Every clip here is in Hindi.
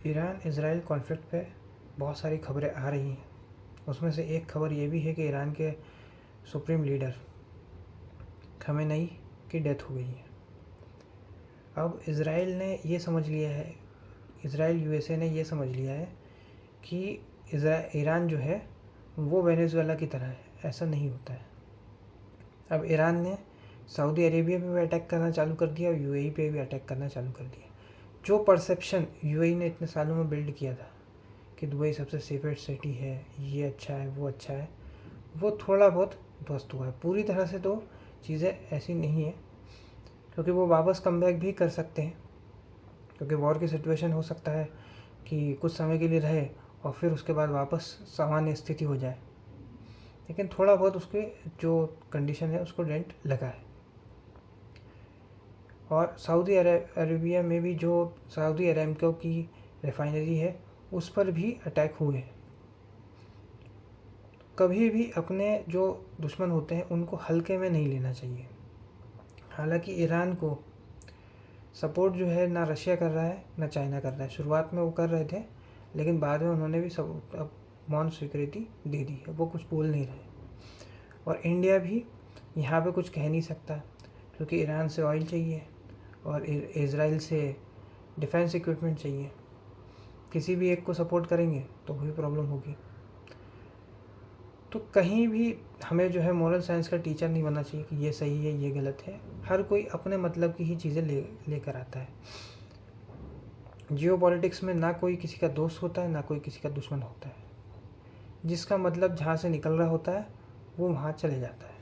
ईरान इज़राइल कॉन्फ्लिक्ट पे बहुत सारी खबरें आ रही हैं। उसमें से एक खबर ये भी है कि ईरान के सुप्रीम लीडर खमेनेई की डेथ हो गई है। अब इज़राइल ने ये समझ लिया है, इज़राइल यूएसए ने ये समझ लिया है कि ईरान जो है वो वेनेजुएला की तरह है। ऐसा नहीं होता है। अब ईरान ने सऊदी अरेबिया पे भी अटैक करना चालू कर दिया और यूएई पे भी अटैक करना चालू कर दिया। जो परसेप्शन यूएई ने इतने सालों में बिल्ड किया था कि दुबई सबसे सेफेस्ट सिटी है, ये अच्छा है, वो अच्छा है, वो थोड़ा बहुत ध्वस्त हुआ है। पूरी तरह से तो चीज़ें ऐसी नहीं है, क्योंकि वो वापस कमबैक भी कर सकते हैं, क्योंकि वॉर की सिचुएशन हो सकता है कि कुछ समय के लिए रहे और फिर उसके बाद वापस सामान्य स्थिति हो जाए। लेकिन थोड़ा बहुत उसके जो कंडीशन है उसको डेंट लगा है। और सऊदी अरेबिया में भी जो सऊदी अरेमको की रिफाइनरी है उस पर भी अटैक हुए हैं। कभी भी अपने जो दुश्मन होते हैं उनको हल्के में नहीं लेना चाहिए। हालांकि ईरान को सपोर्ट जो है ना रशिया कर रहा है ना चाइना कर रहा है। शुरुआत में वो कर रहे थे, लेकिन बाद में उन्होंने भी सब अब मौन स्वीकृति दे दी है, वो कुछ बोल नहीं रहे। और इंडिया भी यहाँ पे कुछ कह नहीं सकता, क्योंकि ईरान से ऑयल चाहिए और इज़राइल से डिफेंस इक्विपमेंट चाहिए। किसी भी एक को सपोर्ट करेंगे तो वही प्रॉब्लम होगी। तो कहीं भी हमें जो है मोरल साइंस का टीचर नहीं बनना चाहिए कि ये सही है ये गलत है। हर कोई अपने मतलब की ही चीज़ें लेकर आता है। जियोपॉलिटिक्स में ना कोई किसी का दोस्त होता है ना कोई किसी का दुश्मन होता है। जिसका मतलब जहाँ से निकल रहा होता है वो वहाँ चले जाता है।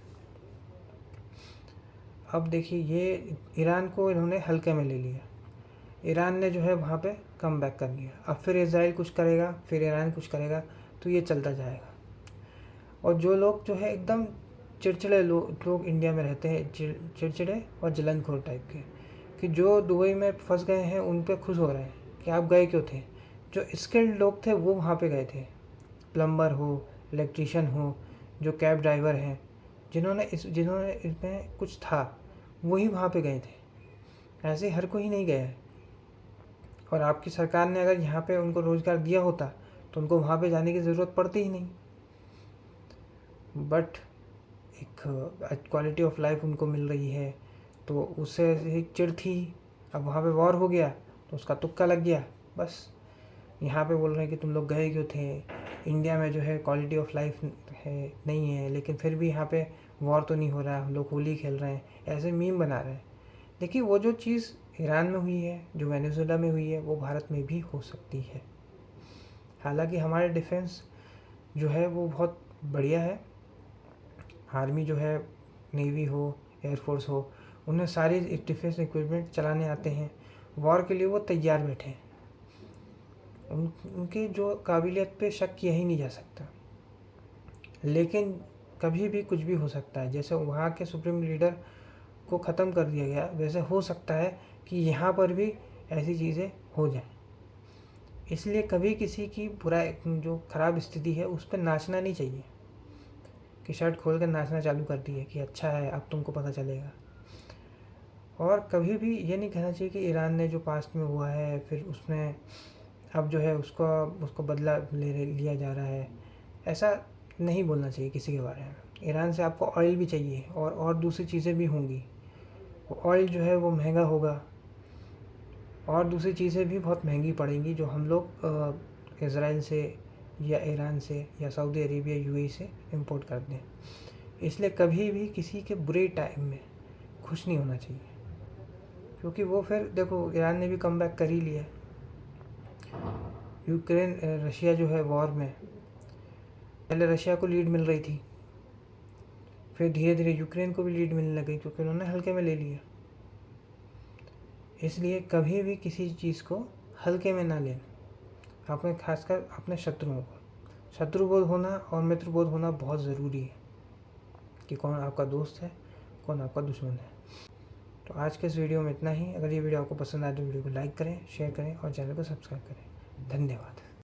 अब देखिए, ये ईरान को इन्होंने हल्के में ले लिया। ईरान ने जो है वहाँ पे कम बैक कर लिया। अब फिर इज़राइल कुछ करेगा, फिर ईरान कुछ करेगा, तो ये चलता जाएगा। और जो लोग जो है एकदम चिड़चिड़े लोग इंडिया में रहते हैं, चिड़चिड़े और जलनखोर टाइप के, कि जो दुबई में फंस गए हैं उन पे खुश हो रहे हैं कि आप गए क्यों थे। जो स्किल्ड लोग थे वो वहाँ पे गए थे, प्लम्बर हो, इलेक्ट्रीशियन हो, जो कैब ड्राइवर हैं, जिन्होंने इसमें कुछ था, वही वहाँ पे गए थे। ऐसे हर कोई नहीं गया है। और आपकी सरकार ने अगर यहाँ पे उनको रोज़गार दिया होता तो उनको वहाँ पे जाने की ज़रूरत पड़ती ही नहीं। बट एक क्वालिटी ऑफ लाइफ उनको मिल रही है, तो उससे एक चिढ़ थी। अब वहाँ पे वॉर हो गया तो उसका तुक्का लग गया। बस यहाँ पे बोल रहे हैं कि तुम लोग गए क्यों थे, इंडिया में जो है क्वालिटी ऑफ लाइफ है नहीं है, लेकिन फिर भी यहाँ पे वॉर तो नहीं हो रहा, हम लोग होली खेल रहे हैं, ऐसे मीम बना रहे हैं। देखिए, वो जो चीज़ ईरान में हुई है, जो वेनेजुएला में हुई है, वो भारत में भी हो सकती है। हालांकि हमारे डिफेंस जो है वो बहुत बढ़िया है। आर्मी जो है, नेवी हो, एयरफोर्स हो, उन्हें सारी डिफेंस इक्विपमेंट चलाने आते हैं। वॉर के लिए वो तैयार बैठे हैं। उनकी जो काबिलियत पे शक किया ही नहीं जा सकता। लेकिन कभी भी कुछ भी हो सकता है। जैसे वहाँ के सुप्रीम लीडर को ख़त्म कर दिया गया, वैसे हो सकता है कि यहाँ पर भी ऐसी चीज़ें हो जाएं। इसलिए कभी किसी की बुरा जो ख़राब स्थिति है उस पर नाचना नहीं चाहिए कि शर्ट खोल कर नाचना चालू कर दिए कि अच्छा है अब तुमको पता चलेगा। और कभी भी ये नहीं कहना चाहिए कि ईरान ने जो पास्ट में हुआ है फिर उसमें अब जो है उसको बदला लिया जा रहा है। ऐसा नहीं बोलना चाहिए किसी के बारे में। ईरान से आपको ऑयल भी चाहिए और दूसरी चीज़ें भी होंगी। वो ऑयल जो है वो महंगा होगा और दूसरी चीज़ें भी बहुत महंगी पड़ेंगी, जो हम लोग इज़राइल से या ईरान से या सऊदी अरेबिया यूएई से इंपोर्ट करते हैं। इसलिए कभी भी किसी के बुरे टाइम में खुश नहीं होना चाहिए, क्योंकि वो फिर देखो ईरान ने भी कम बैक कर ही लिया। यूक्रेन रशिया जो है वॉर में, पहले रशिया को लीड मिल रही थी, फिर धीरे धीरे यूक्रेन को भी लीड मिलने लगी, क्योंकि उन्होंने हल्के में ले लिया। इसलिए कभी भी किसी चीज़ को हल्के में ना लेना। अपने खासकर अपने शत्रुओं को शत्रुबोध होना और मित्रबोध होना बहुत ज़रूरी है, कि कौन आपका दोस्त है कौन आपका दुश्मन है। तो आज के इस वीडियो में इतना ही। अगर ये वीडियो आपको पसंद आए तो वीडियो को लाइक करें, शेयर करें और चैनल को सब्सक्राइब करें। धन्यवाद।